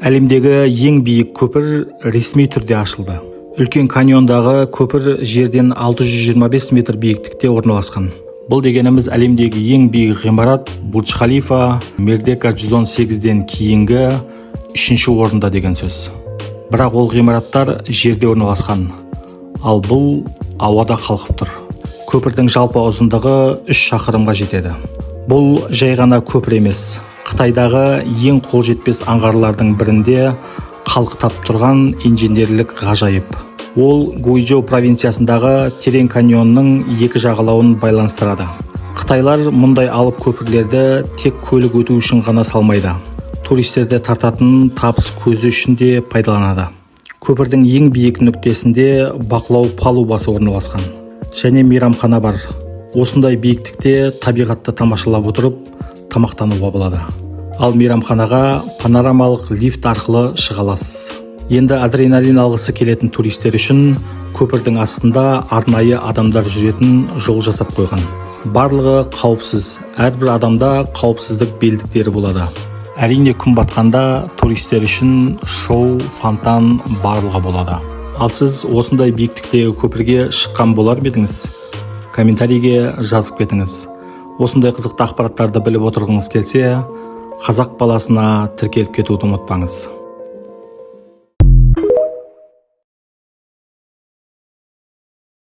Әлемдегі ең биік көпір ресми түрде ашылды. Үлкен каньондағы көпір жерден 625 метр биіктікте орналасқан. Бұл дегеніміз әлемдегі ең биік ғимарат Бурдж Халифа Мердека 118-ден кейінгі 3-ші орында деген сөз. Бірақ ол ғимараттар жерде орналасқан, ал бұл ауада қалқып тұр. Көпірдің жалпы ұзындығы 3 шақырымға жетеді. Бұл жай ғана көпір емес. Қытайдағы ең қолжетпес аңғарлардың бірінде қалықтап тұрған инженерлік ғажайып. Ол Гуйчжоу провинциясындағы терең каньонның екі жағалауын байланыстырады. Қытайлар мұндай алып көпірлерді тек көлік өту үшін ғана салмайды. Туристерді тартатын табыс көзі үшін де пайдаланады. Көпірдің ең биік нүктесінде бақылау палубасы орналасқан. Және мейрамхана бар. Осындай биіктікте табиғатты тамашалап отырып тамақтануға болады. Ал мейрамханаға панорамалық лифт арқылы шыға аласыз. Енді адреналин алғысы келетін туристер үшін көпірдің астында арнайы адамдар жүретін жол жасап қойған. Барлығы қауіпсіз. Әрбір адамда қауіпсіздік белдіктері болады. Әрине күн батқанда туристер үшін шоу, фонтан барлығы болады. Ал сіз осындай биіктіктегі көпірге шыққан болар ма едіңіз? Комментарийге жазып кетіңіз. Осындай қызықты ақпараттарды біліп отырғыңыз келсе, Қазақ баласына тіркеліп кетуді ұмытпаңыз.